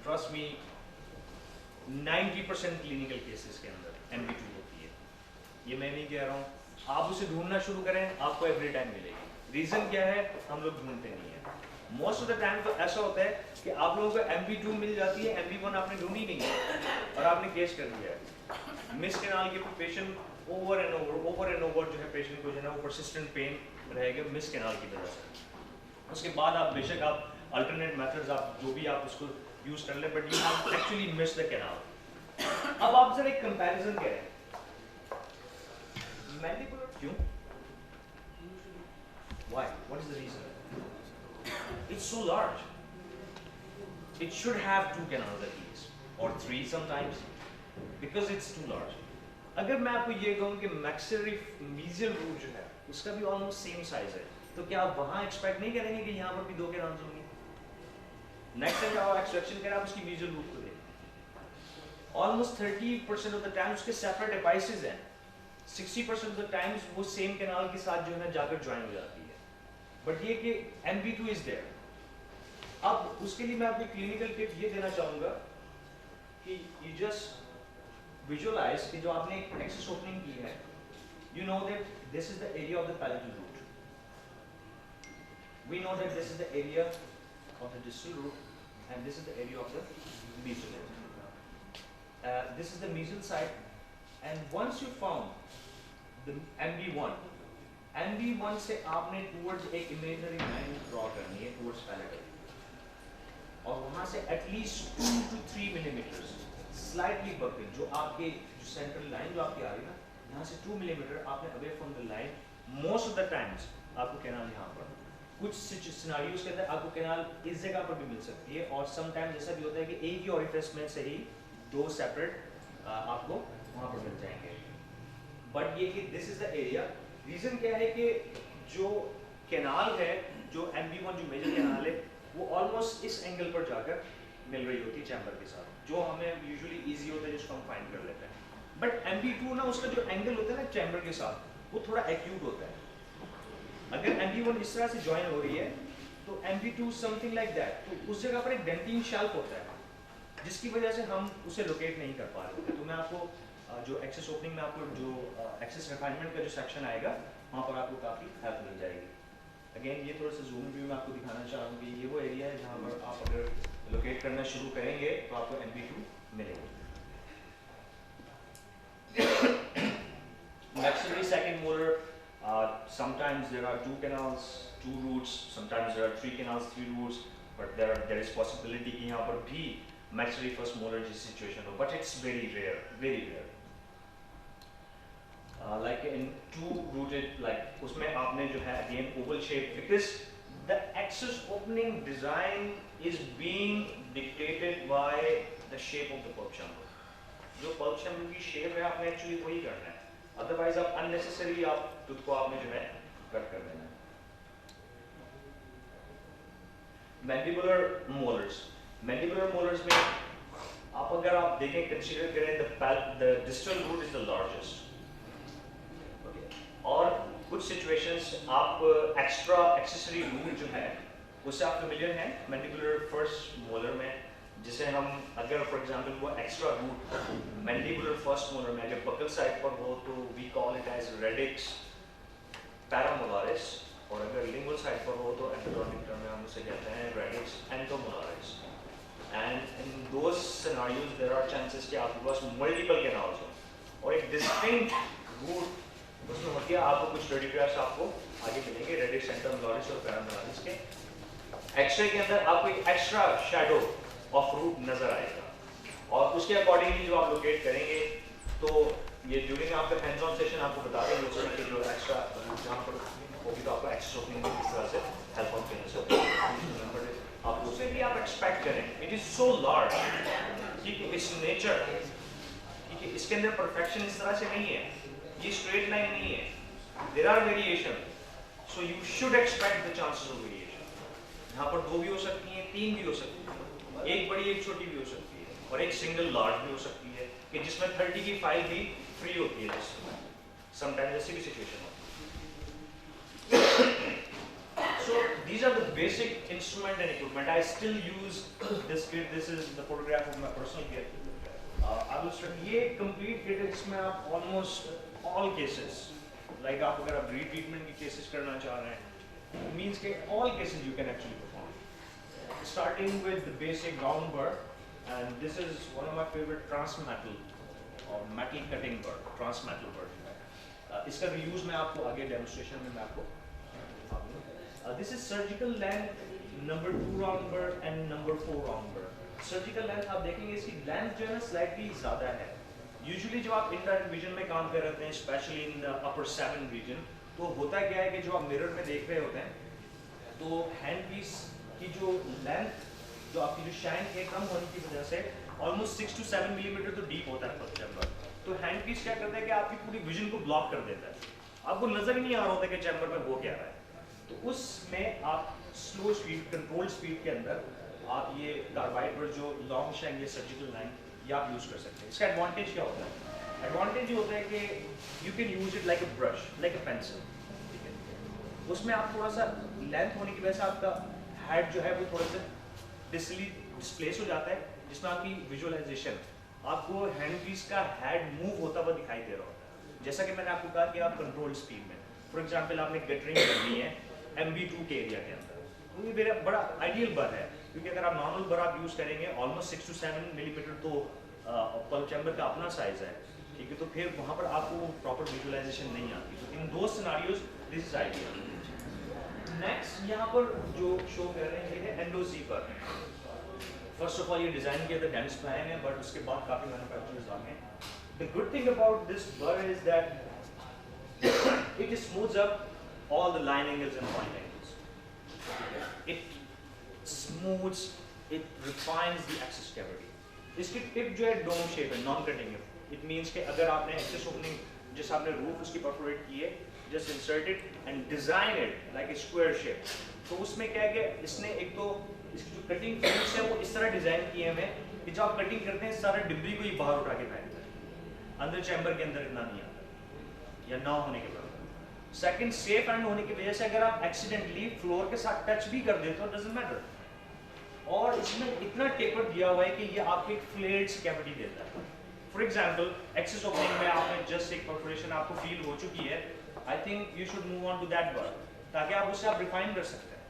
Trust me 90% clinical cases के अंदर MB2 होती है। ये मैं नहीं कह रहा हूँ, आप उसे ढूंढना शुरू करें आपको एवरी टाइम मिलेगी। रीजन क्या है, हम लोग ढूंढते नहीं है। मोस्ट ऑफ द टाइम तो ऐसा होता है कि आप लोगों को MB2 मिल जाती है, MB1 आपने ढूंढी नहीं है और आपने केस कर दिया है। मिस कैनाल के पेशेंट ओवर एंड ओवर जो है पेशेंट को जो है ना वो परसिस्टेंट पेन रहेगा मिस कैनाल की वजह से। उसके बाद आप बेशक आप अल्टरनेट मेथड्स आप जो भी आप उसको यूज कर ले, but you have actually miss the canal. अब आप जरा एक कंपैरिजन करें, मैंडिबुलर क्यों, why, what is the reason? It's so large, it should have 2 canals at least or 3 sometimes because it's too large. अगर मैं आपको ये कहूँ कि maxillary mesial root जो है उसका भी almost same size है, तो क्या आप वहाँ expect नहीं करेंगे कि यहाँ पर भी 2 canals होंगी? Next time जब आप extraction करें आप उसकी mesial root को देखें, almost 30% of the time उसके separate apices हैं, 60% of the times वो same canal के साथ जो है ना जाकर join हो जाती है, but ये कि MB2 is there। अब उसके लिए मैं आपको क्लिनिकल टिप ये देना चाहूंगा कि यू जस्ट विजुअलाइज कि जो आपने एक एक्सिस ओपनिंग की है, you know that this is the area of the palatal root, we know that this is the area of the distal root and this is the area of the medial, this is the medial side, and once you found the MB1 से आपने towards एक imaginary line draw करनी है towards palatal, और वहां से at least 2 to 3 millimetre slightly buccal जो आपके जो सेंट्रल लाइन जो आपकी आ रही है ना, यहाँ से 2 मिलीमीटर आपने away from the line. Most of the times आपको कैनाल यहाँ पर, कुछ सिनेरियोज के अंदर आपको कैनाल इस जगह पर भी मिल सकती है, और समटाइम्स ऐसा भी होता है कि एक ही ओरिफिस में से ही 2 सेपरेट आपको वहाँ पर मिल जाएंगे। बट ये कि this is the area, reason क्या है कि जो कैनाल है, जो MB1 जो मेजर कैनाल है, वो ऑलमोस्ट इस एंगल पर जाकर मिल रही होती है चैम्बर के साथ, जो हमें यूजुअली इजी होता है, जिसको हम फाइंड कर लेते हैं। बट MB2 ना उसका जो एंगल होता है ना चैम्बर के साथ, वो थोड़ा एक्यूट होता है। अगर MB1 इस तरह से ज्वाइन हो रही है तो MB2 समथिंग लाइक दैट, तो उस जगह पर एक डेंटिंग शेल्फ होता है जिसकी वजह से हम उसे लोकेट नहीं कर पा रहे होते। तो मैं आपको जो एक्सेस ओपनिंग में आपको जो एक्सेस रिफाइनमेंट का जो सेक्शन आएगा वहाँ पर आपको काफ़ी हेल्प मिल जाएगी। अगेन ये थोड़ा सा जूम व्यू में आपको दिखाना चाहूँगी, ये वो एरिया है जहाँ पर आप अगर लोकेट करना शुरू करेंगे तो आपको MB2 मिलेगा। Maxillary second molar, sometimes there are 2 canals, 2 roots, sometimes there are 3 canals, 3 roots, but there is possibility कि यहाँ पर भी maxillary first molar जैसी situation हो, but it's very rare, very rare. Like in 2 rooted, like उसमें आपने जो है again oval shape, because the axis opening design is being dictated by the shape of the pulp chamber. जो pulp chamber की shape है आपने actually वही करना है, otherwise आप unnecessary आप tooth को आपने जो है कट कर देना है। Mandibular molars, mandibular molars में आप अगर आप देखें consider करें the distal root is the largest, और कुछ सिचुएशंस आप एक्स्ट्रा एक्सेसरी रूट जो है उससे आप फेमिलियर हैं मैंडिबुलर फर्स्ट मोलर में, जिसे हम अगर फॉर एग्जांपल वो extra root mandibular first molar में अगर बकल साइड पर हो तो we call it as radix paramolaris, और अगर लिंगुअल साइड पर हो तो एंडोडोंटिक टर्म में हम उसे कहते हैं radix entomolaris. And in those scenarios there are chances कि आपके पास मल्टीपल कैनाल्स हो और एक डिस्टिंक्ट रूट उसमें होती है। आपको कुछ रेडिक्यूल्स आपको आगे मिलेंगे, रेडिक्स एंटोमोलारिस और पैरामोलारिस के। एक्सरे के अंदर आपको एक एक्स्ट्रा शैडो ऑफ रूट नजर आएगा, और उसके अकॉर्डिंगली जो आप लोकेट करेंगे तो ये ड्यूरिंग आपका हैंड्स ऑन सेशन आपको बता देंगे उसमें कि जो एक्स्ट्रा रूट जहाँ पर होगी तो आपको एक्सेस ओपनिंग में किस तरह से हेल्प ऑफ करने से होगी। आप उसे भी आप एक्सपेक्ट करें, इट इज सो लार्ज, ठीक है, इट्स नेचर, ठीक है, इसके अंदर परफेक्शन इस तरह से नहीं है, ये स्ट्रेट लाइन नहीं है, there are variation, so you should expect the chances of variation. यहाँ पर 2 भी हो सकती हैं, 3 भी हो सकती है, एक बड़ी एक छोटी भी हो सकती है, और एक सिंगल लार्ज भी हो सकती है कि जिसमें 30 की फाइल भी फ्री होती है, समटाइम्स ऐसी भी सिचुएशन होती है। So these are the basic instrument and equipment. I still use this kit. This is the photograph of my personal kit. I will start. ये complete kit है जिसमें आप almost all cases, like आप अगर आप retreatment की cases करना चाह रहे हैं, means के all cases you can actually perform. Starting with the basic round burr, and this is one of my favorite transmetal or metal cutting burr, transmetal burr. इसका यूज मैं आपको आगे डेमोस्ट्रेशन में मैं आपको this is surgical length number 2 round burr and number 4 round burr. Surgical length आप देखेंगे इसकी length जो है ना slightly ज़्यादा है. Usually जब आप indirect vision में काम कर रहे हैं, especially in the upper 7 region, तो होता क्या है कि जो आप mirror में देख रहे होते हैं, तो hand piece की जो length, जो आपकी जो shank है कम होने की वजह से almost 6 to 7 मिलीमीटर तो deep होता है per chamber. तो hand piece क्या करता है कि आपकी पूरी vision को block कर देता है. आपको नजर ही नहीं आ रहा होता कि chamber में हो क्या रहा है. तो उसमें आप स्लो स्पीड, कंट्रोल स्पीड के अंदर आप ये कार्बाइड पर जो लॉन्ग शैंक या सर्जिकल लाइन ये आप यूज़ कर सकते हैं. इसका एडवांटेज क्या होता है? एडवांटेज ये होता है कि you can use it like a brush, like a pencil. ठीक है, उसमें आप थोड़ा सा लेंथ होने की वजह से आपका हेड जो है वो थोड़ा सा डिस्टली डिस्प्लेस हो जाता है, जिसमें आपकी विजुअलाइजेशन, आपको हैंड पीस का हेड मूव होता हुआ दिखाई दे रहा होता है. जैसा कि मैंने आपको कहा कि आप कंट्रोल स्पीड में, फॉर एग्जाम्पल आपने गटरिंग करनी है MB2 के एरिया के अंदर, तो ये मेरा बड़ा आइडियल बर है, क्योंकि अगर आप नॉर्मल बर आप यूज़ करेंगे ऑलमोस्ट 6 to 7 मिलीमीटर, तो पल्प चैम्बर का अपना साइज है. ठीक है, तो फिर वहाँ पर आपको प्रॉपर विजुअलाइजेशन नहीं आती. तो इन दो scenarios this is ideal. Next यहाँ पर जो शो कर रहे हैं ये है एंडोजी बर. फर्स्ट ऑफ ऑल ये डिज़ाइन किया था डेनिस प्लान है, बट उसके बाद काफ़ी मैन्युफैक्चरर्स आ गए. The good thing about this bur is that it smooths up all the line angles and point angles. It smooths, it refines the axis cavity. इसकी टिप जो है डोम शेप है, नॉन कटिंग है. It means कि अगर आपने access opening, जैसे आपने रूफ उसकी परफोरेट की है, just insert it and design it like a square shape. तो उसमें क्या है कि इसने एक तो इसकी जो कटिंग फिनिश है वो इस तरह डिजाइन की है हमें कि जब आप कटिंग करते हैं सारा डिब्री को ही बाहर उठा के फेंकता है, अंदर चैम्बर के अंदर इतना नहीं आता या ना होने के बाद. सेकंड, सेफ एंड होने की वजह से अगर आप एक्सीडेंटली फ्लोर के साथ टच भी कर देते हो डजंट मैटर. और इसमें इतना टेपर दिया हुआ है कि ये आपको एक फ्लेयर्ड कैविटी देता है. फॉर एग्जांपल एक्सेस ओपनिंग में आपने जस्ट एक परफोरेशन आपको फील हो चुकी है, I think you should move on to that bur, ताकि आप उससे आप रिफाइन कर सकते हैं,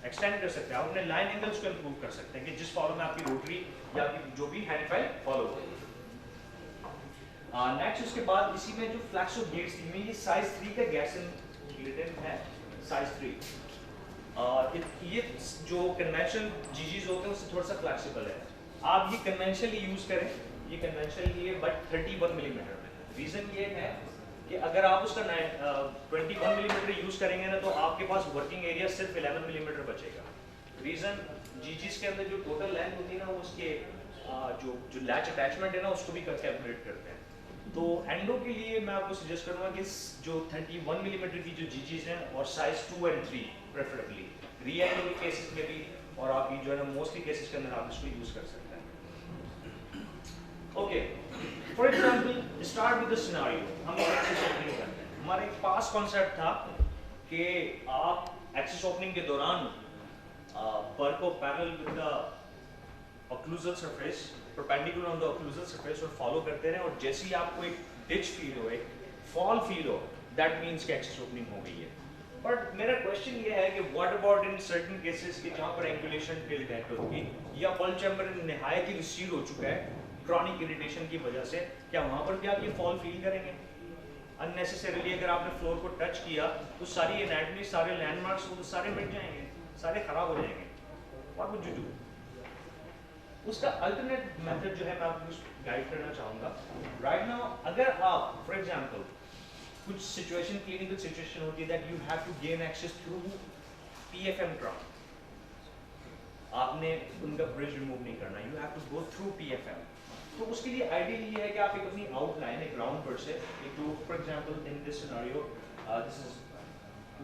एक्सटेंड कर सकते हैं, आप अपने लाइन एंगल्स को इंप्रूव कर सकते हैं कि जिस फॉलो में आपकी रोटरी या आपकी जो भी हैंड फाइल फॉलो हो. नेक्स्ट उसके बाद इसी में जो फ्लैक्सो गेट्स थी, में ये साइज 3 का गैस इंसुलेटेड है, साइज 3. ये जो कन्वेंशनल जीजीज होते हैं उससे थोड़ा सा फ्लैक्सिबल है. आप ये कन्वेंशनली यूज करें, ये कन्वेंशनली है बट 31 मिलीमीटर में. रीजन ये है कि अगर आप उसका 21 मिलीमीटर यूज करेंगे ना, तो आपके पास वर्किंग एरिया सिर्फ 11 मिलीमीटर बचेगा. रीजन जीजीज के अंदर जो टोटल लेंथ होती है ना, वो उसके जो लैच अटैचमेंट है ना, उसको भी कैलकुलेट करते हैं. तो एंडो के लिए मैं आपको सजेस्ट करूंगा कि जो 31 मिलीमीटर की जो जीजीज हैं और साइज 2 and 3 प्रेफरेबली री एंडो के केसेस में भी, और आपकी जो है ना मोस्टली केसेस के अंदर आप इसको यूज कर सकते हैं. Okay, for example start with the scenario. हम एक्सेस ओपनिंग करते हैं. हमारा एक पास कॉन्सेप्ट था कि आप एक्सेस ओपनिंग के दौरान पर को parallel with the occlusal surface, perpendicular on the occlusal surface और फॉलो करते रहें, और जैसे ही आपको एक डिच फील हो, एक फॉल फील हो, दैट मीन्स कि एक्सेस ओपनिंग हो गई है. बट मेरा क्वेश्चन ये है कि what about in certain cases कि जहाँ पर एंगुलेशन टिल डेथ होगी या पल्प चैम्बर निहायत ही रिसीड हो चुका है क्रॉनिक इरिटेशन की वजह से, क्या वहाँ पर भी आप ये फॉल फील करेंगे अननेसेसरीली? अगर आपने फ्लोर को टच किया तो सारी एनाटमी, सारे लैंडमार्क्स वो तो सारे मिट जाएंगे, सारे खराब हो जाएंगे. What would you do? उसका अल्टरनेट मेथड जो है मैं आपको गाइड करना चाहूँगा. राइट नाउ अगर आप फॉर एग्जांपल कुछ सिचुएशन, क्लिनिकल सिचुएशन होती है that you have to gain access through PFM crown, आपने उनका ब्रिज रिमूव नहीं करना, you have to go through PFM. तो उसके लिए आइडियल ये है कि आप एक अपनी आउटलाइन, एक ग्राउंड पर से एक जो for example in this scenario this is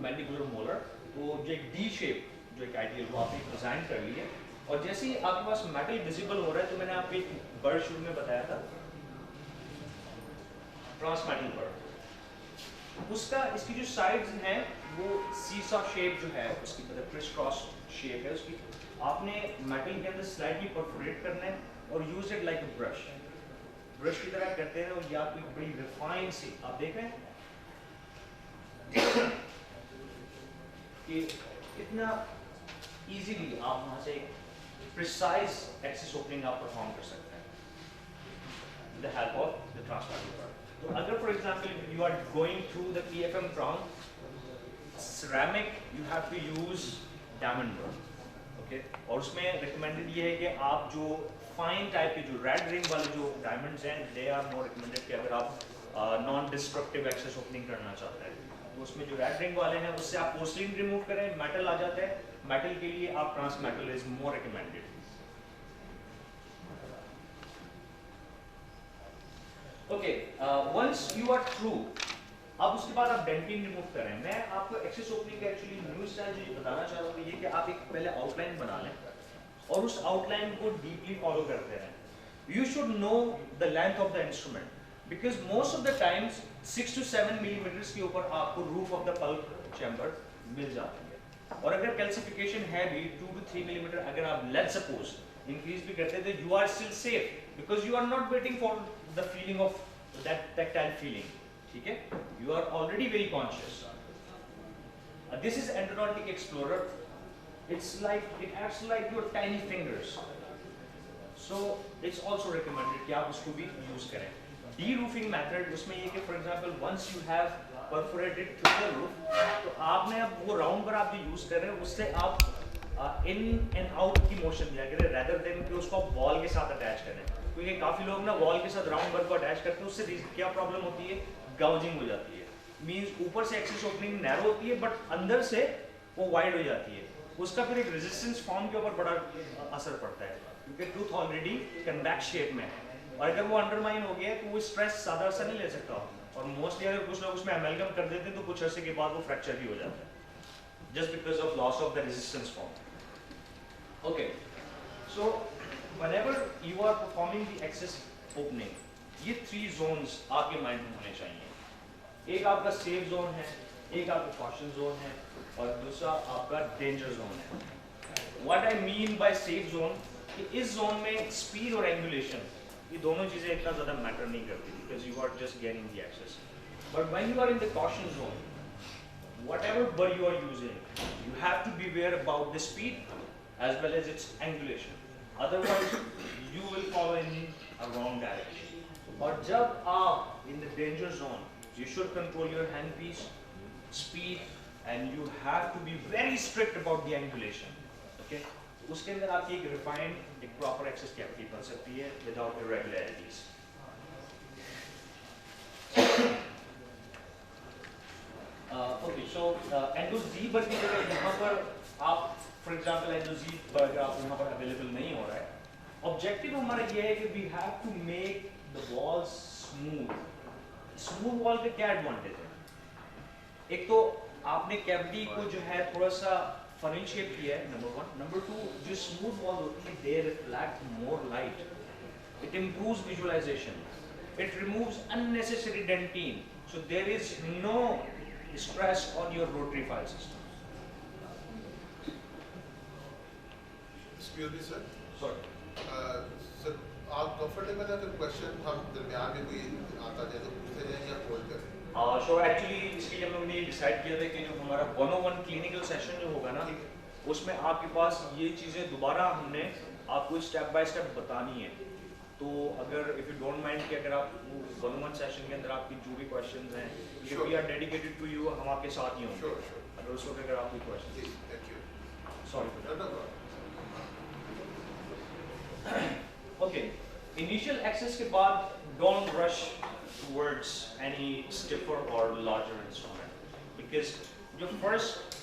mandibular molar, तो जो एक डी शेप जो एक आइडियल वो आपने डिजाइन कर ली है. और जैसे ही आपके पास मेटल विजिबल हो रहा है, तो मैंने आपको एक बर्ड शुरू में बताया था ट्रांसमेटल बर्ड, उसका इसकी जो साइड्स हैं वो सीसा शेप जो है उसकी, मतलब क्रिस क्रॉस शेप है उसकी, आपने मेटल के अंदर स्लाइटली परफोरेट करना है और use it like a brush, brush की तरह करते हैं। और ये आपकी बड़ी रिफाइन सी, आप देख रहे हैं कि इतना इजीली आप वहां से प्रिसाइज एक्सिस ओपनिंग आप परफॉर्म कर सकते हैं with the help of the transformer. तो अगर for example you are going through the PFM brown ceramic, you have to use diamond work, okay? और उसमें recommended ये है कि आप जो fine type के जो red ring वाले जो diamonds हैं, they are more recommended कि अगर आप non destructive access opening करना चाहते हैं, तो उसमें जो red ring वाले हैं उससे आप porcelain remove करें, metal आ जाता है, metal के लिए आप trans metal is more recommended. Okay, once you are through, अब उसके बाद आप डेंटिंग रिमूव करें। मैं आपको एक्सेस ओपनिंग का एक्चुअली न्यू स्टाइल जो बताना चाह रहा हूँ ये कि आप एक पहले आउटलाइन बना लें और उस आउटलाइन को डीपली फॉलो करते रहें। You should know the length of the instrument because most of the times 6 to 7 millimetre के ऊपर आपको roof of the pulp chamber मिल जाती है। और अगर कैल्सिफिकेशन है भी 2 to 3 मिलीमीटर, अगर आप लेट्स सपोज इंक्रीज भी करते हैं तो you are still safe because you are not waiting for the feeling of that tactile feeling, ठीक है? You are already very conscious. This is Endodontic Explorer. It's like, it acts like your tiny fingers. So it's also recommended कि आप उसको भी use करें. De-roofing method उसमें ये कि for example once you have perforated through the roof, तो आपने अब वो round पर आप जो use कर रहे हैं उससे आप in and out की motion दिया करें rather than कि उसको आप wall के साथ attach करें। क्योंकि काफी लोग ना wall के साथ round bar को attach करते हैं, उससे क्या problem होती है? गाउजिंग हो जाती है। मींस ऊपर से एक्सेस ओपनिंग नैरो होती है बट अंदर से वो वाइड हो जाती है, उसका फिर एक रेजिस्टेंस फॉर्म के ऊपर बड़ा असर पड़ता है क्योंकि टूथ ऑलरेडी कन्वेक्स शेप में है और अगर वो अंडरमाइन हो गया तो वो स्ट्रेस ज्यादा असर नहीं ले सकता। और मोस्टली अगर कुछ लोग उसमें एमएलगम कर देते हैं तो कुछ अर्से के बाद वो फ्रैक्चर भी हो जाता है just because of loss of the resistance form. Okay, so whenever you are performing the access opening, ये 3 जोन्स आपके माइंड में होने चाहिए। एक आपका सेफ जोन है, एक आपका कॉशन जोन है और दूसरा आपका डेंजर जोन है। What I mean by safe zone कि इस जोन में स्पीड और एंगुलेशन ये दोनों चीजें इतना ज्यादा मैटर नहीं करती because you are just getting the access. But when you are in the caution zone, whatever bird you are using, you have to be aware about the speed as well as its angulation. Otherwise, you will follow in a wrong direction. और जब आप in the danger zone, you should control your handpiece, speed, and you have to be very strict about the angulation. Okay? उसके अंदर आपकी एक refined, एक proper access cavity बन सकती है without irregularities. Okay, so Endo Z bar की जगह यहाँ पर आप, for example Endo Z bar आप यहाँ पर available नहीं हो रहा है। Objective हमारा ये है कि we have to make the walls smooth. Smooth wall के क्या एडवांटेज है? एक तो आपने कैविटी को जो है थोड़ा सा फनिल शेप किया है, नंबर 1। नंबर 2, जो स्मूथ वॉल होती है they reflect more light, it improves visualisation, it removes unnecessary dentin, so there is no stress on your rotary file system. Excuse me sir, sorry sir आप comfortable है तो question हम दरमियान में कोई आता जाए तो पूछते जाएं या होल्ड करें? सो एक्चुअली इसके लिए हमने डिसाइड किया था कि जो हमारा 101 क्लिनिकल सेशन जो होगा ना उसमें आपके पास ये चीज़ें दोबारा हमने आपको स्टेप बाय स्टेप बतानी है। तो अगर इफ़ यू डोंट माइंड कि अगर आप 101 सेशन के अंदर आपकी जो भी क्वेश्चंस हैं if we are dedicated to you, हम आपके साथ ही होंगे। अगर उस वक्त अगर आपकी question, thank you, sorry. Okay, initial access के बाद don't rush towards any stiffer or larger instrument because जो first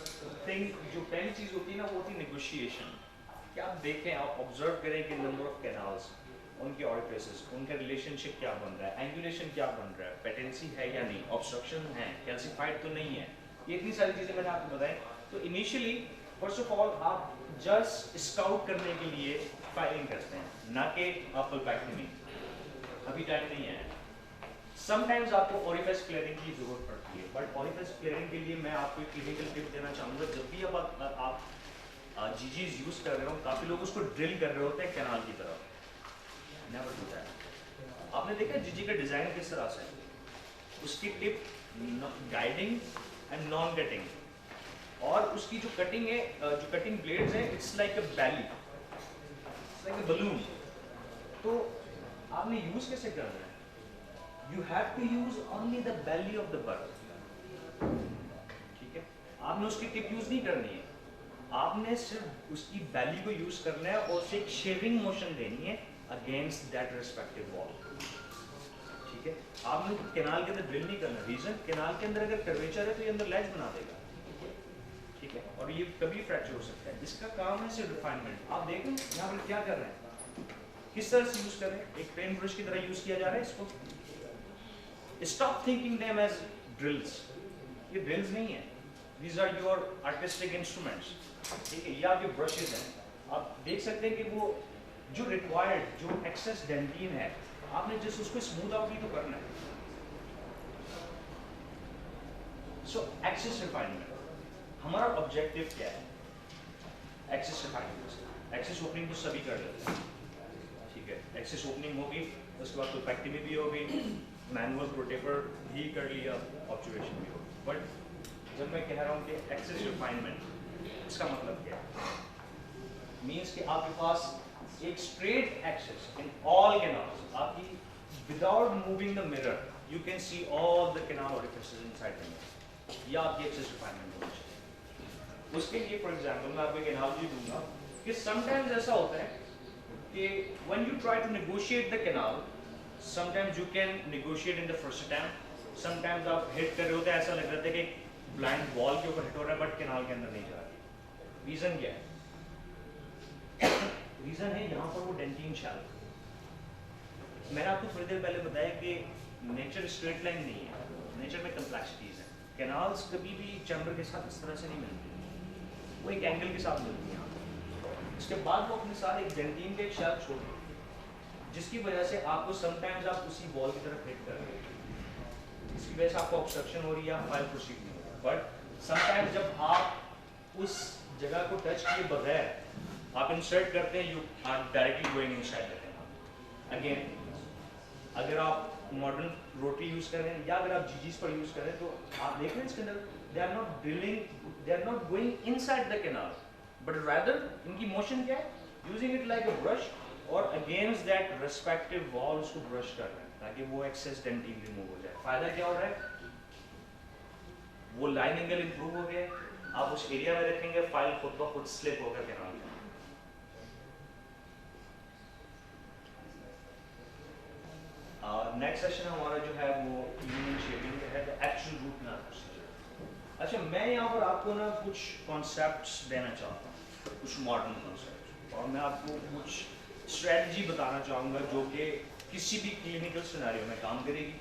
thing जो पहली चीज होती है ना वो होती है negotiation। कि आप देखें, आप ऑब्जर्व करें कि नंबर ऑफ कैनाल्स, उनके ऑरिफिसेस, उनका रिलेशनशिप क्या बन रहा है, एंगुलेशन क्या बन रहा है, पेटेंसी है या नहीं, ऑब्स्ट्रक्शन है, कैल्सिफाइड तो नहीं है, ये इतनी सारी चीजें मैंने आपको बताई। तो इनिशियली फर्स्ट ऑफ ऑल आप जस्ट स्काउट करने के लिए फाइलिंग करते हैं, ना कि आप पल्पैक्टमी, अभी टाइम नहीं है। समटाइम्स आपको ओरिफिस फ्लेयरिंग की जरूरत पड़ती है, बट ओरिफिस फ्लेयरिंग के लिए मैं आपको एक क्लिनिकल टिप देना चाहूँगा। जब भी आप जीजीज यूज़ कर रहे हो, काफ़ी लोग उसको ड्रिल कर रहे होते हैं कैनाल की तरफ। Never do that. आपने देखा जीजी का डिज़ाइन किस तरह से है, उसकी tip guiding and non cutting, और उसकी जो कटिंग है, जो कटिंग ब्लेड्स है, it's like a belly, it's like a balloon. तो आपने यूज़ कैसे करना है? You have to use only the belly of the bird। ठीक है, आपने उसकी टिप यूज नहीं करनी है, आपने सिर्फ उसकी बैली को यूज करना है और उसे एक शेविंग मोशन देनी है अगेंस्ट दैट रिस्पेक्टिव वॉल। ठीक है, आपने कैनाल के अंदर ड्रिल नहीं करना। रीजन, कैनाल के अंदर अगर कर्वेचर है तो ये अंदर लैच बना देगा। ठीक है, और ये कभी फ्रैक्चर हो सकता है। इसका काम है सिर्फ रिफाइनमेंट। आप देखें यहाँ पर क्या कर रहे हैं, किस तरह से यूज कर रहे हैं। एक पेन ब्रश की तरह यूज किया जा रहा है इसको। Stop thinking them as drills। ये drills नहीं है, these are your artistic instruments। ठीक है, ये आपके brushes हैं। आप देख सकते हैं कि वो जो required, जो excess dentin है, आपने जस्ट उसको smooth out ही तो करना है। So access refinement, हमारा objective क्या है? Access refinement, access opening तो सभी कर लेते हैं। ठीक है, access opening होगी, उसके बाद pulpectomy भी होगी, मैनुअल प्रोटेपर भी कर लिया, ऑब्जर्वेशन भी हो। बट जब मैं कह रहा हूँ कि एक्सेस रिफाइनमेंट, इसका मतलब क्या है? मीन्स कि आपके पास एक straight access in all canals, आपकी without moving the mirror you can see all the canal orifices inside the mirror. ये आपकी एक्सेस रिफाइनमेंट होनी चाहिए। उसके लिए फॉर एग्जांपल मैं आपको एक एनालॉजी दूंगा कि समटाइम्स ऐसा होता है कि when you try to negotiate the canal, sometimes you can negotiate in the first attempt, sometimes आप हिट कर रहे होते हैं, ऐसा लग रहा था कि ब्लाइंड वॉल के ऊपर हिट हो रहा है बट कैनाल के अंदर नहीं जा रहा। रीजन क्या है? रीजन है यहाँ पर वो डेंटिन शैल्क। मैंने आपको थोड़ी देर पहले बताया कि नेचर स्ट्रेट लाइन नहीं है, नेचर में कम्प्लेक्सिटीज है। कैनाल्स कभी भी चैम्बर के साथ इस तरह से नहीं मिलती, वो एक एंगल के साथ मिलती है। इसके बाद वो अपने साथ एक डेंटिन के एक शैल्क छोड़, जिसकी वजह से आपको समटाइम्स आप उसी वॉल की तरफ हिट कर रहे हैं, इसकी वजह से आपको ऑब्स्ट्रक्शन हो रही है, फाइल प्रोसीड नहीं हो रहा। बट समटाइम्स जब आप उस जगह को टच किए बगैर आप इंसर्ट करते हैं, you are directly going inside the canal. Again अगर आप मॉडर्न रोटरी यूज कर रहे हैं या अगर आप जीजीस पर यूज कर रहे हैं, तो आप देख रहे हैं इसके अंदर they are not drilling, they are not going inside the canal, but rather इनकी मोशन क्या है, using it like a brush और अगेंस्ट दैट रेस्पेक्टिव वॉल उसको ब्रश कर रहे हैं ताकि वो एक्सेस डेंटिन रिमूव हो जाए। फायदा क्या हो रहा है? वो लाइन एंगल इंप्रूव हो गया, आप उस एरिया में रखेंगे, फाइल खुद ब खुद स्लिप होकर कैनाल में। नेक्स्ट सेशन हमारा जो है वो यूनियन शेपिंग का है, एक्चुअल रूट कैनाल प्रोसीजर। अच्छा, मैं यहाँ पर आपको ना कुछ कॉन्सेप्ट्स देना चाहता हूँ, कुछ मॉडर्न कॉन्सेप्ट्स, और मैं आपको कुछ स्ट्रेटजी बताना चाहूँगा जो कि किसी भी क्लिनिकल सिनेरियो में काम करेगी।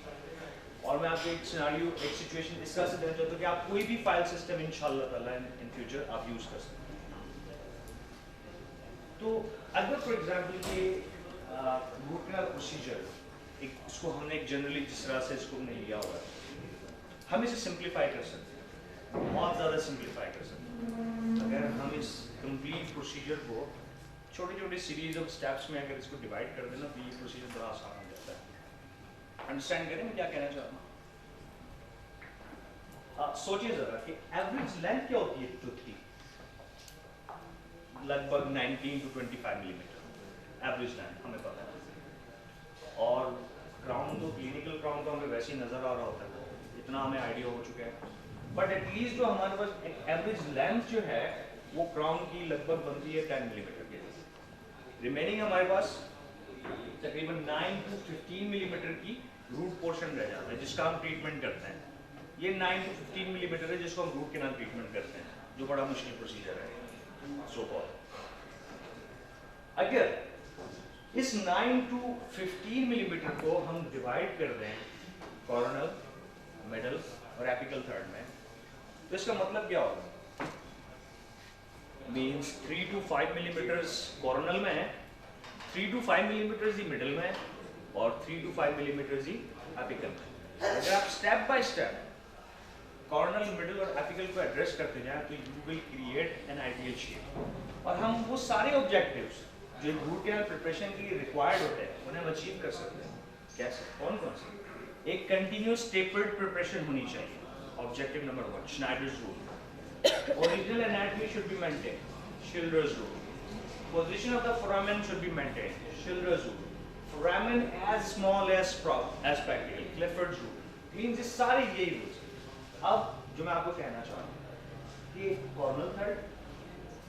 और मैं आपको एक सिनेरियो, एक सिचुएशन इस तरह से देना चाहता हूँ कि आप कोई भी फाइल सिस्टम इंशाल्लाह ताला इन फ्यूचर आप यूज़ कर सकते हैं। तो अगर फॉर एग्जांपल कि रूट कैनाल प्रोसीजर, एक इसको हमने एक जनरली जिस तरह से इसको हमने लिया हुआ है, हम इसे सिंप्लीफाई कर सकते हैं, बहुत ज़्यादा सिंप्लीफाई कर सकते हैं। अगर हम इस कंप्लीट प्रोसीजर को छोटे छोटे सीरीज ऑफ स्टेप्स में अगर इसको डिवाइड कर देना तो ये प्रोसीजर बड़ा आसान हो जाता है। अंडरस्टैंड करें मैं क्या कहना चाहता हूँ? सोचिए ज़रा कि एवरेज लेंथ क्या होती है टूथ की? लगभग 19 to 25 मिलीमीटर एवरेज लेंथ हमें पता है। और क्राउन तो क्लिनिकल क्राउन तो हमें वैसे ही नज़र आ रहा होता है, इतना हमें आइडिया हो चुका है। बट एटलीस्ट जो हमारे पास एक एवरेज लेंथ जो है वो क्राउन की लगभग बनती है 10 मिलीमीटर के। रिमेनिंग हमारे पास तकरीबन 9 to 15 मिलीमीटर की रूट पोर्शन रह जाता है जिसका हम ट्रीटमेंट करते हैं। ये 9 to 15 मिलीमीटर है जिसको हम रूट कैनाल ट्रीटमेंट करते हैं, जो बड़ा मुश्किल प्रोसीजर है सो कॉल्ड। अगर इस 9 to 15 मिलीमीटर को हम डिवाइड कर दें कॉर्नल, मिडल और एपिकल थर्ड में, तो इसका मतलब क्या होगा? मीन्स 3 to 5 मिलीमीटर्स कॉर्नल में है, 3 to 5 मिलीमीटर्स ही मिडल में है और 3 to 5 मिलीमीटर ही एपिकल। अगर आप step by step Cornell, middle और एपिकल को एड्रेस करते जाएं तो you will create an ideal shape. और हम वो सारे ऑब्जेक्टिव्स जो रूट कैनाल प्रिपरेशन के लिए रिक्वायर्ड होते हैं उन्हें हम अचीव कर सकते हैं। कैसे? कौन कौन से? एक कंटिन्यूस टेपर्ड प्रिपरेशन होनी चाहिए, objective number 1, Schneider's rule। Original anatomy should be maintained, Schiller's rule। Position of the foramen should be maintained, Schiller's rule। Foramen as small as practical, Clifford's rule। Means ये सारे यही rules. अब जो मैं आपको कहना चाह रहा हूँ कि Cornell third,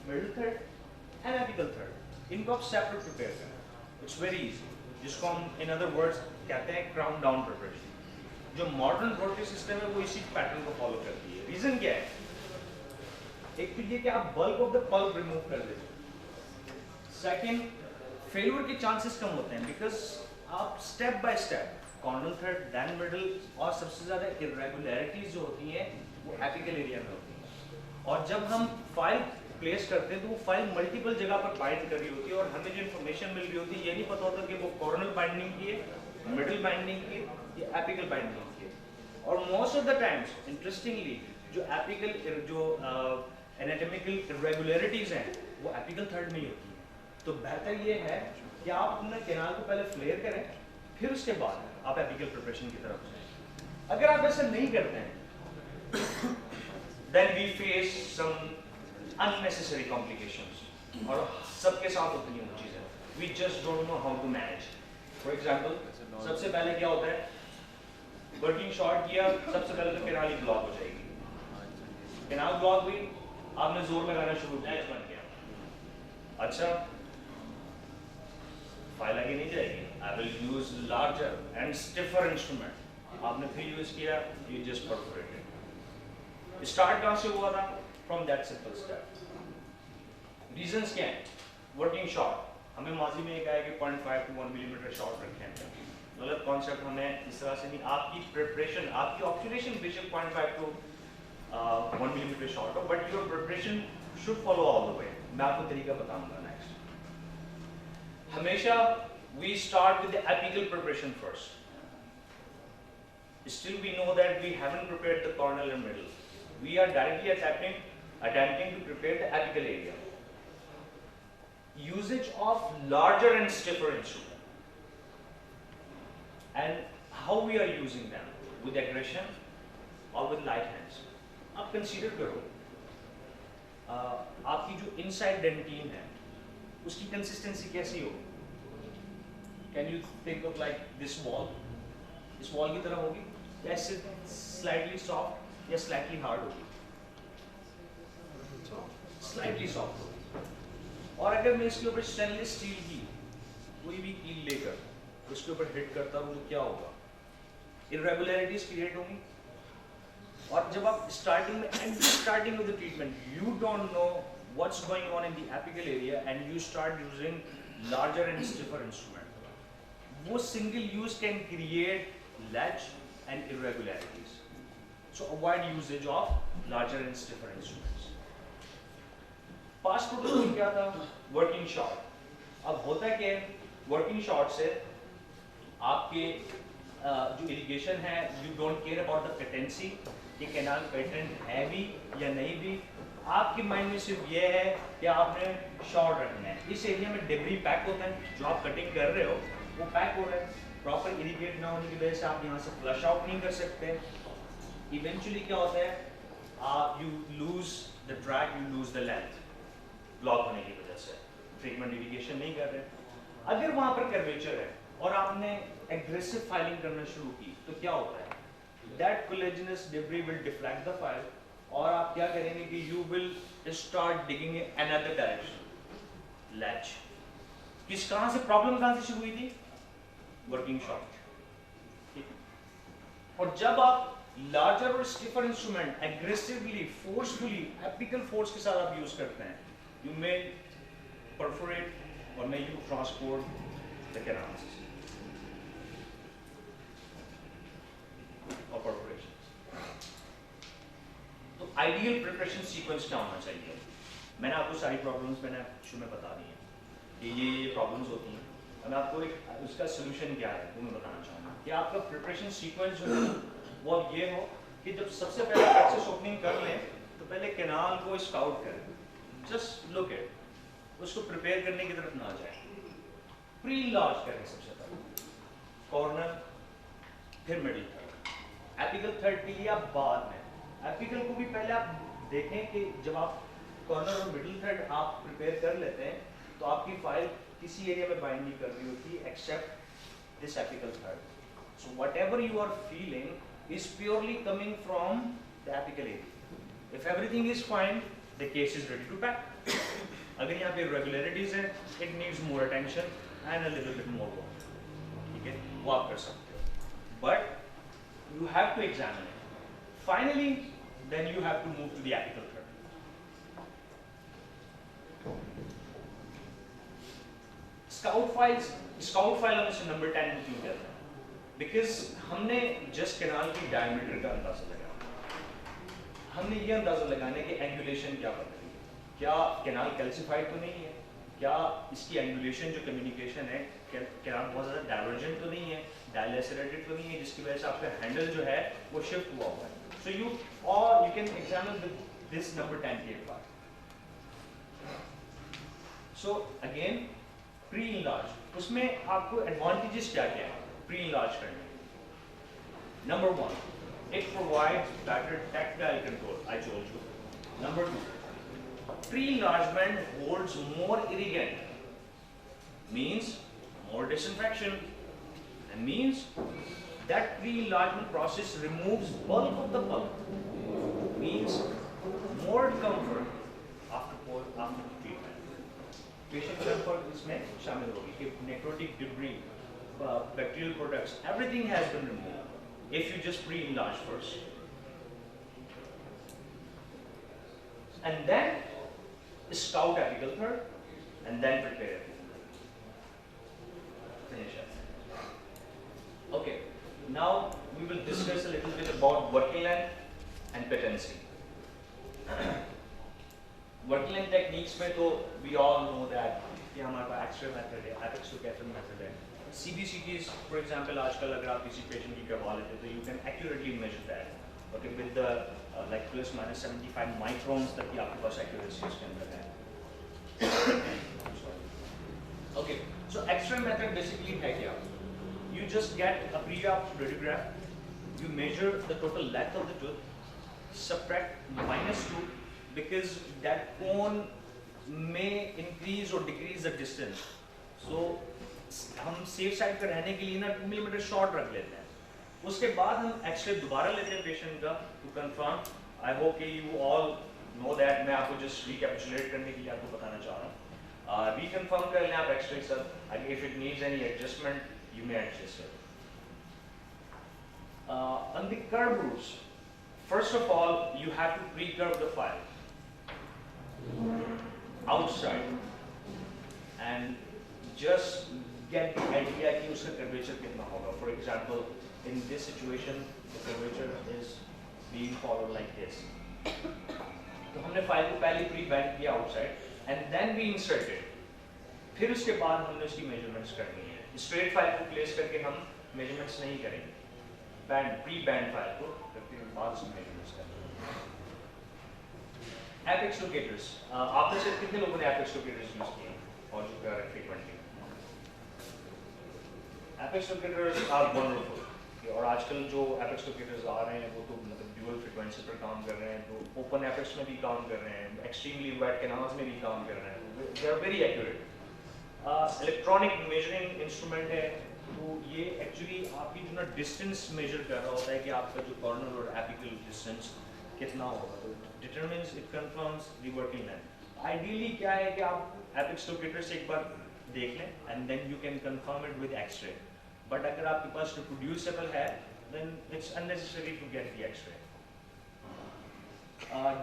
middle third and apical third, इनको आप सेपरेट प्रिपेयर करें। इट्स वेरी इजी, जिसको हम इन अदर वर्ड्स कहते हैं क्राउन डाउन प्रिपरेशन। जो मॉडर्न रोटरी सिस्टम है वो इसी पैटर्न को फॉलो करती है। रीजन क्या है? एक तो ये कि आप bulk of the pulp remove कर देते हैं। सेकेंड, फेलियर के चांसेस कम होते हैं बिकॉज आप step by step coronal third, then middle, और सबसे ज्यादा इरेगुलरिटीज जो होती हैं वो एपिकल एरिया में होती हैं। और जब हम फाइल प्लेस करते हैं तो वो फाइल मल्टीपल जगह पर बाइंड कर रही होती है और हमें जो इन्फॉर्मेशन मिल रही होती है ये नहीं पता होता कि वो कॉर्नल बाइंडिंग की है, मिडिल बाइंडिंग की है या एपिकल बाइंडिंग की है। और most of the times interestingly जो एपिकल जो एनाटॉमिकल इरेगुलरिटीज हैं वो एपिकल थर्ड में ही होती है। तो बेहतर ये है कि आप अपने कैनाल को पहले फ्लेयर करें, फिर उसके बाद आप एपिकल प्रिपरेशन की तरफ जाएं। अगर आप ऐसा नहीं करते हैं then we face some unnecessary complications, और सबके साथ होती हैं वो चीजें। We just don't know how to manage। For example, सबसे पहले क्या होता है, वर्किंग शॉर्ट किया, सबसे पहले तो कैनाल ही ब्लॉक हो जाएगी। कैनाल ब्लॉक हुई, आपने जोर लगाना शुरू किया, बन गया। अच्छा, फाइल आगे नहीं जाएगी। I will use larger and stiffer instrument। आपने फिर यूज किया, you just perforated। स्टार्ट कहाँ से हुआ था? From that simple step। Reasons क्या हैं? वर्किंग शॉर्ट, हमें माजी में एक आया कि 0.5 to 1 मिलीमीटर शॉर्ट रखें हैं। गलत कॉन्सेप्ट, हमें इस तरह से नहीं। आपकी प्रिपरेशन, आपकी ऑब्जर्वेशन बेशक 0.5 to 1 मिलीमीटर शॉर्ट हो, but your preparation should follow all the way. मैं आपको तरीका बताऊंगा नेक्स्ट। हमेशा we start with the apical preparation first। Still we know that we haven't prepared the cornal and middle। We are directly attempting to prepare the apical area। Usage of larger and stiffer instrument and how we are using them, with aggression or with light hands। आप consider करो आपकी जो inside dentine है उसकी consistency कैसी हो? Can you think of like this wall? इस wall की तरह होगी या इससे slightly soft या slightly hard होगी? Slightly soft होगी। और अगर मैं इसके ऊपर स्टेनलेस स्टील की कोई भी कील लेकर उसके ऊपर हिट करता हूँ तो क्या होगा? इरेगुलरिटीज क्रिएट होंगी। और जब आप स्टार्टिंग में starting with the treatment you don't know what's going on in the apical area and you start using larger and stiffer instrument, वो single use can create ledge and irregularities। So avoid usage of larger and stiffer instruments। Past protocol क्या था? Working short. अब होता क्या है, working shot से आपके जो इरिगेशन है, you don't care about the patency, ये कैनाल पेटेंट है भी या नहीं भी। आपके माइंड में सिर्फ ये है कि आपने शॉर्ट रखना है। इस एरिया में डेब्री पैक होता है, जो आप कटिंग कर रहे हो वो पैक हो रहा है। प्रॉपर इरिगेट ना होने की वजह से आप यहाँ से फ्लश आउट नहीं कर सकते। इवेंचुअली क्या होता है, आप you lose the track, you lose the length, block होने की वजह से ट्रीटमेंट इरिगेशन नहीं कर रहे। अगर वहाँ पर कर्वेचर है और आपने एग्रेसिव फाइलिंग करना शुरू की तो क्या होता है, that collagenous debris will deflect the file और आप क्या करेंगे कि you will start digging in another direction. Ledge किस कहाँ से, प्रॉब्लम कहाँ से शुरू हुई थी? Working short. और जब आप लार्जर और stiffer instrument aggressively forcefully apical force के साथ आप यूज करते हैं, you may perforate or may you transport the canals or perforations। तो आइडियल प्रिपरेशन सीक्वेंस क्या होना चाहिए? मैंने आपको सारी प्रॉब्लम्स मैंने शुरू में बता दी हैं कि ये प्रॉब्लम्स होती हैं। मैं आपको एक उसका सोल्यूशन क्या है वो मैं बताना चाहूँगा कि आपका प्रिपरेशन सीक्वेंस जो है वो अब ये हो कि जब सबसे पहले एक्सेस ओपनिंग कर लें तो पहले कैनाल को स्काउट करें, जस्ट लुक एट, उसको प्रिपेयर करने की तरफ ना जाए, प्री लार्ज करें सबसे पहले, कॉर्नर फिर मिडिल थर्ड, एपिकल थर्ड के लिए आप बाद में, एपिकल को भी पहले आप देखें कि जब आप कॉर्नर और मिडिल थर्ड आप प्रिपेयर कर लेते हैं तो आपकी फाइल किसी एरिया में बाइंड नहीं कर रही होती except this apical third. So whatever you are feeling is purely coming from the apical area. If everything is fine, the case is ready to pack. अगर यहाँ पे irregularities है, it needs more attention and a little bit more work. ठीक है, वो आप कर सकते हो. But you have to examine it. Finally, then you have to move to the apical third. Scout file हम इसे number 10 में क्यों कहते हैं? Because हमने just कैनाल की diameter का अंदाजा लगाया, हमने ये अंदाजा लगाने कि angulation क्या बन रही है, क्या कैनाल calcified तो नहीं है, क्या इसकी angulation जो communication है, कैनाल बहुत ज़्यादा divergent तो नहीं है, dilacerated तो नहीं है, जिसकी वजह से आपका handle जो है वो shift हुआ हुआ है. So you can examine this number 10 के बाद. So again, pre-enlarge, उसमें आपको advantages क्या क्या है pre-enlarge करने के? Number 1, it provides better tactile control, I told you. Number 2, pre-enlargement holds more irrigant, means more disinfection, and means that pre-enlargement process removes bulk of the pulp, means more comfort after treatment. Patient comfort इसमें शामिल होगी कि necrotic debris, bacterial products, everything has been removed if you just pre-enlarge first. And then scout apical third and then prepare. Finish it. Okay, now we will discuss a little bit about working length and patency. Working length techniques में तो we all know that कि हमारे पास X-ray method है, apex to catheter method है. CBCTs, for example, आजकल अगर आप किसी patient की करवा लेते हैं तो you can accurately measure that. Okay, with the like plus minus 75 microns तक की आपके पास accuracy उसके अंदर है. Okay, so X-ray method basically है क्या? You just get a pre-op radiograph, you measure the total length of the tooth, subtract -2 because that cone may increase or decrease the distance. So हम safe side पे रहने के लिए ना 2 millimetre short रख लेते हैं. उसके बाद हम एक्सरे दोबारा लेते हैं पेशेंट का टू कंफर्म. आई होप कि यू ऑल नो दैट. मैं आपको जस्ट रिकैपिचुलेट करने के लिए आपको बताना चाह रहा हूँ. रिकन्फर्म कर लें आप X-ray sir. If it needs any adjustment you may adjust it. On the curve rules, first of all you have to pre-curve the file outside and just get the idea कि उसका curvature कितना होगा. For example, in this situation the curvature is being followed like this. तो हमने file को पहले pre-bend किया outside and then we inserted. फिर उसके बाद हमने उसकी measurements करनी है. Straight फाइल को place करके हम measurements नहीं करेंगे. Pre-bend फाइल को करके बाद उसकी measurements करेंगे. Apex locators. आप में से कितने लोगों ने apex locators use किए और जो कर frequently? Apex locators are wonderful. और आजकल जो apex locators आ रहे हैं वो तो मतलब dual frequency पर काम कर रहे हैं, तो open apex में भी काम कर रहे हैं, extremely wet canals में भी काम कर रहे हैं. They are very accurate. Electronic measuring instrument है, तो ये actually आपकी जो ना distance measure कर रहा होता है कि आपका जो corner और apical distance कितना होगा, तो determines, it confirms the working length. Ideally क्या है कि आप apex locator से एक बार देख लें and then you can confirm it with X-ray. But अगर आपके पास reproducible है, then it's unnecessary to get the X-ray.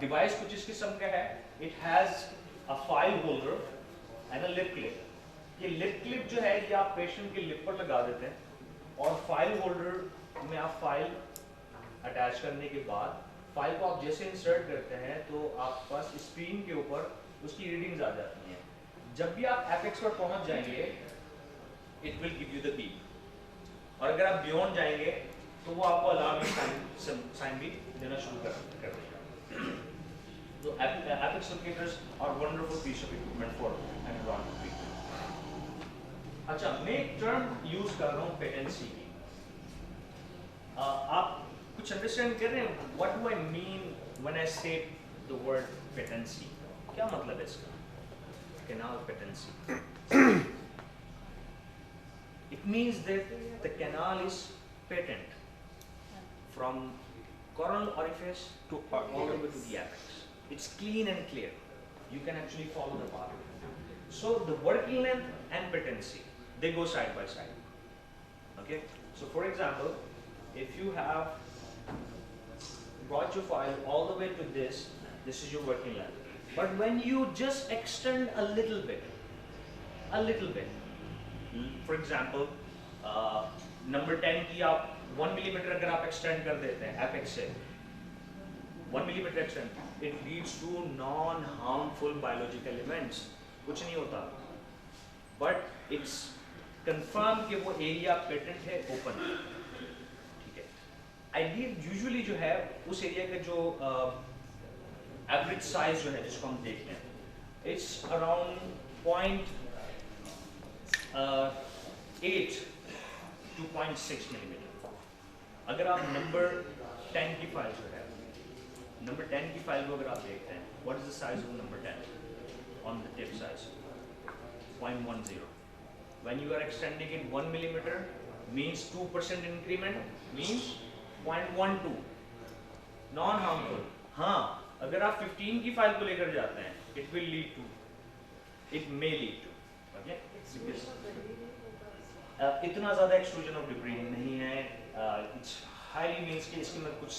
Device कुछ इस किस्म का है. It has a file holder and a lip clip. ये lip clip जो है ये आप patient के lip पर लगा देते हैं और file holder में आप file attach करने के बाद file को आप जैसे insert करते हैं तो आपके पास screen के ऊपर उसकी readings आ जाती हैं. जब भी आप apex पर पहुंच जाएंगे it will give you the beep. और अगर आप beyond जाएंगे तो वो आपको alarming sign भी देना शुरू कर देगा. So apex locators are wonderful piece of equipment for environment treatment. अच्छा, मैं एक term use कर रहा हूँ patency की. आप कुछ understand कर रहे हैं? What do I mean when I say the word patency? क्या मतलब है इसका? Canal patency. It means that the canal is patent from coronal orifice to all the way to the apex. It's clean and clear. You can actually follow the path. So the working length and patency, they go side by side. Okay. So for example, if you have brought your file all the way to this is your working length. But when you just extend a little bit, for example, number 10 की आप 1 millimeter अगर आप extend कर देते हैं apex से 1 millimeter extend, it leads to non-harmful biological events. कुछ नहीं होता, but it's confirmed कि वो area patent है, open है, ठीक है. Ideal usually जो है उस area का जो average size जो है जिसको हम देखते हैं, it's around 0.8 to 0.6 millimeter. अगर आप number 10 की फाइल जो है, number 10 की फाइल को अगर आप देखते हैं, what is the size of number 10 on the tip size? 0.10. When you are extending it 1 millimeter, means 2% increment, means 0.12. Non-harmful. हाँ, अगर आप 15 की फाइल को लेकर जाते हैं, it will lead to, it may lead to, okay? इतना ज़्यादा एक्सट्रूजन ऑफ डिब्री नहीं है. It's highly means कि इसके में कुछ